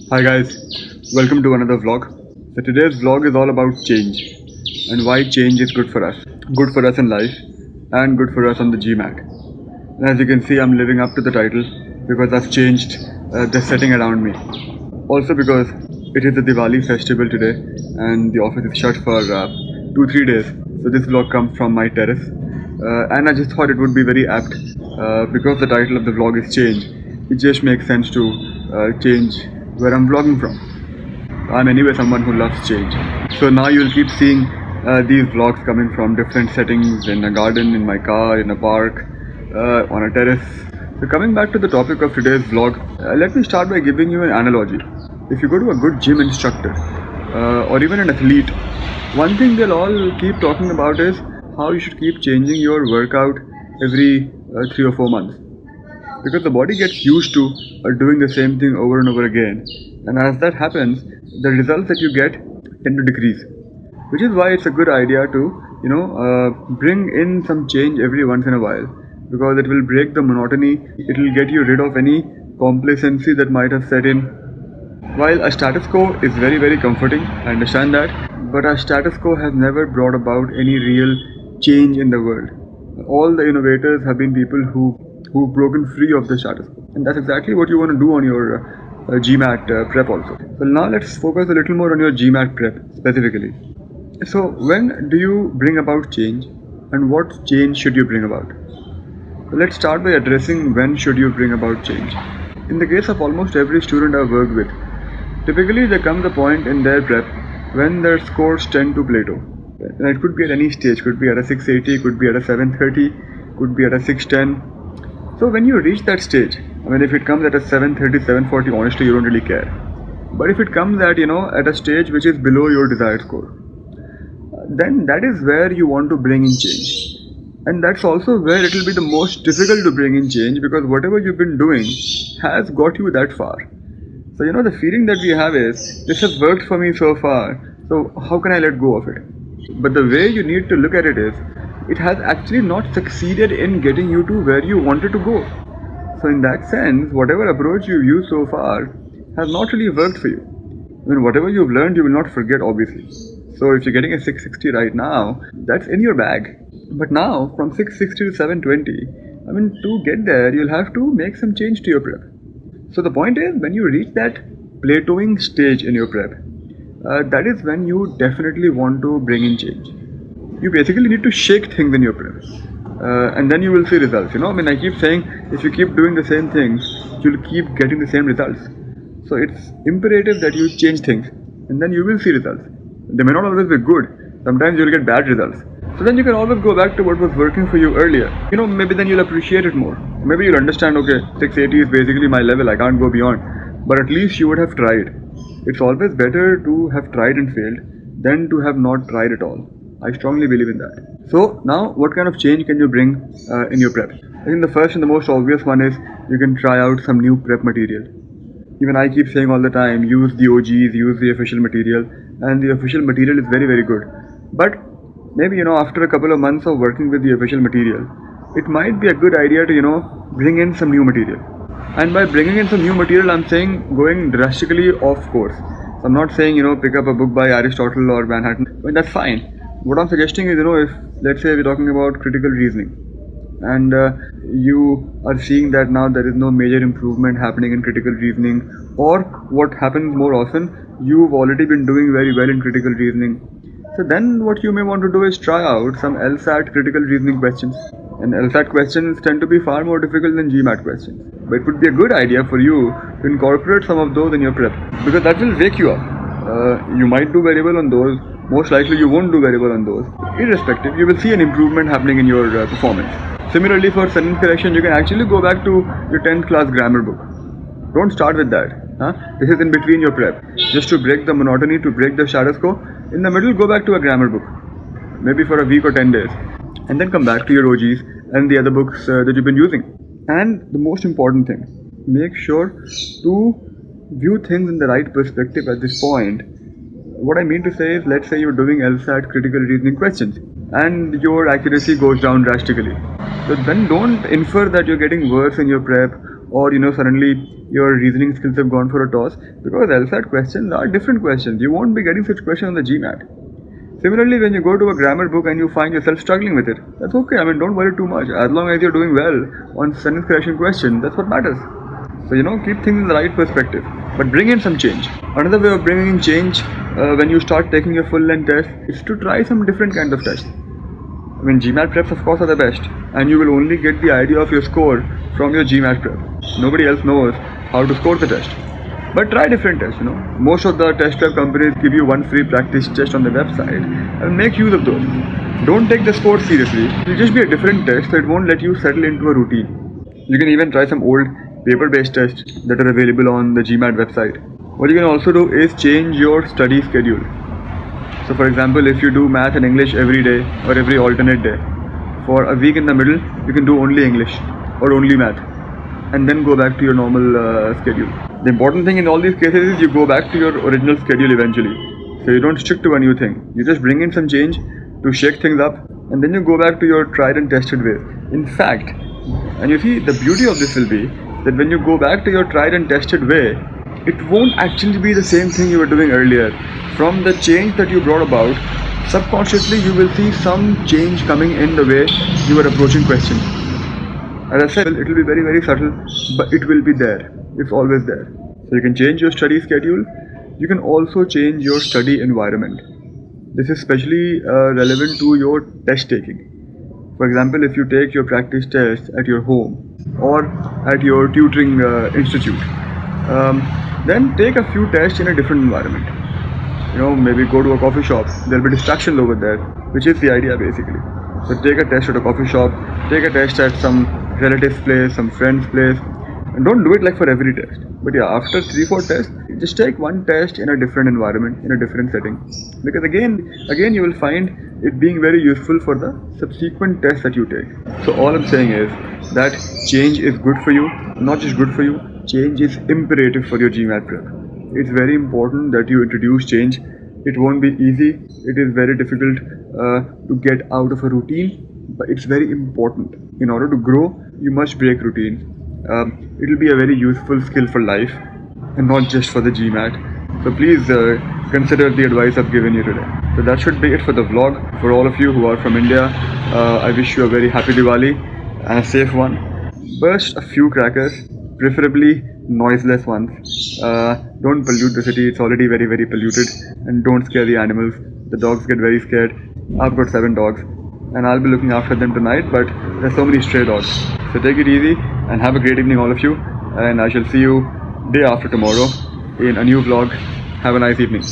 Hi guys, welcome to another vlog. So today's vlog is all about change and why change is good for us in life and good for us on the GMAT. And as you can see, I'm living up to the title because I've changed the setting around me. Also because it is the Diwali festival today and the office is shut for 2-3 days. So this vlog comes from my terrace and I just thought it would be very apt because the title of the vlog is change. It just makes sense to change where I'm vlogging from. I'm anyway someone who loves change. So now you'll keep seeing these vlogs coming from different settings, in a garden, in my car, in a park, on a terrace. So coming back to the topic of today's vlog, let me start by giving you an analogy. If you go to a good gym instructor or even an athlete, one thing they'll all keep talking about is how you should keep changing your workout every 3 or 4 months. Because the body gets used to doing the same thing over and over again, and as that happens, the results that you get tend to decrease. Which is why it's a good idea to bring in some change every once in a while, because it will break the monotony. It will get you rid of any complacency that might have set in. While a status quo is very very comforting, I understand that, but a status quo has never brought about any real change in the world. All the innovators have been people who've broken free of the status quo, and that's exactly what you want to do on your GMAT prep also. So now let's focus a little more on your GMAT prep specifically. So when do you bring about change, and what change should you bring about? So let's start by addressing when should you bring about change. In the case of almost every student I've worked with, typically there comes a point in their prep when their scores tend to plateau. And it could be at any stage, could be at a 680, could be at a 730, could be at a 610. So when you reach that stage, I mean if it comes at a 730, 740, honestly you don't really care. But if it comes at at a stage which is below your desired score, then that is where you want to bring in change. And that's also where it will be the most difficult to bring in change, because whatever you've been doing has got you that far. So the feeling that we have is, this has worked for me so far, so how can I let go of it? But the way you need to look at it is, it has actually not succeeded in getting you to where you wanted to go. So in that sense, whatever approach you've used so far has not really worked for you. I mean, whatever you've learned, you will not forget, obviously. So if you're getting a 660 right now, that's in your bag. But now, from 660 to 720, I mean, to get there, you'll have to make some change to your prep. So the point is, when you reach that plateauing stage in your prep, that is when you definitely want to bring in change. You basically need to shake things in your prep, and then you will see results. I mean, I keep saying, if you keep doing the same things, you'll keep getting the same results. So it's imperative that you change things, and then you will see results. They may not always be good. Sometimes you'll get bad results. So then you can always go back to what was working for you earlier. Maybe then you'll appreciate it more. Maybe you'll understand, okay, 680 is basically my level, I can't go beyond. But at least you would have tried. It's always better to have tried and failed than to have not tried at all. I strongly believe in that. So now, what kind of change can you bring in your prep? I think the first and the most obvious one is, you can try out some new prep material. Even I keep saying all the time, use the OGs, use the official material, and the official material is very very good. But maybe after a couple of months of working with the official material, it might be a good idea to bring in some new material. And by bringing in some new material, I'm saying going drastically off course. So I'm not saying pick up a book by Aristotle or Manhattan. I mean, that's fine. What I'm suggesting is, if let's say we're talking about critical reasoning, and you are seeing that now there is no major improvement happening in critical reasoning, or what happens more often, you've already been doing very well in critical reasoning. So then what you may want to do is try out some LSAT critical reasoning questions. And LSAT questions tend to be far more difficult than GMAT questions. But it would be a good idea for you to incorporate some of those in your prep, because that will wake you up. You might do very well on those. Most likely you won't do very well on those. Irrespective, you will see an improvement happening in your performance. Similarly, for sentence correction, you can actually go back to your 10th class grammar book. Don't start with that. This is in between your prep. Just to break the monotony, to break the status quo. In the middle, go back to a grammar book. Maybe for a week or 10 days. And then come back to your OGs and the other books that you've been using. And the most important thing, make sure to view things in the right perspective at this point. What I mean to say is, let's say you're doing LSAT critical reasoning questions and your accuracy goes down drastically. So then don't infer that you're getting worse in your prep, or suddenly your reasoning skills have gone for a toss, because LSAT questions are different questions. You won't be getting such questions on the GMAT. Similarly, when you go to a grammar book and you find yourself struggling with it, that's okay. Don't worry too much. As long as you're doing well on sentence correction question, that's what matters. So keep things in the right perspective, but bring in some change. Another way of bringing in change when you start taking your full length test is to try some different kind of tests. GMAT preps of course are the best, and you will only get the idea of your score from your GMAT prep. Nobody else knows how to score the test. But try different tests, Most of the test prep companies give you one free practice test on the website, and make use of those. Don't take the score seriously. It'll just be a different test, so it won't let you settle into a routine. You can even try some old paper-based tests that are available on the GMAT website. What you can also do is change your study schedule. So for example, if you do math and English every day or every alternate day, for a week in the middle, you can do only English or only math, and then go back to your normal schedule. The important thing in all these cases is you go back to your original schedule eventually. So you don't stick to a new thing. You just bring in some change to shake things up, and then you go back to your tried and tested ways. In fact, and you see, the beauty of this will be that when you go back to your tried and tested way, it won't actually be the same thing you were doing earlier. From the change that you brought about, subconsciously you will see some change coming in the way you are approaching questions. As I said, it will be very, very subtle, but it will be there. It's always there. So you can change your study schedule. You can also change your study environment. This is especially relevant to your test taking. For example, if you take your practice test at your home or at your tutoring institute, then take a few tests in a different environment. Maybe go to a coffee shop. There'll be distractions over there, which is the idea basically. So take a test at a coffee shop, take a test at some relative's place, some friend's place, and don't do it like for every test. But yeah, after 3-4 tests, just take one test in a different environment, in a different setting. Because again you will find it being very useful for the subsequent tests that you take. So all I'm saying is that change is good for you, not just good for you, change is imperative for your GMAT prep. It's very important that you introduce change. It won't be easy. It is very difficult to get out of a routine, but it's very important. In order to grow, you must break routines. It will be a very useful skill for life and not just for the GMAT. So please consider the advice I've given you today. So that should be it for the vlog. For all of you who are from India, I wish you a very happy Diwali and a safe one. Burst a few crackers, preferably noiseless ones. Don't pollute the city, it's already very, very polluted. And don't scare the animals. The dogs get very scared. I've got 7 dogs and I'll be looking after them tonight, but there's so many stray dogs. So take it easy and have a great evening all of you, and I shall see you day after tomorrow in a new vlog. Have a nice evening.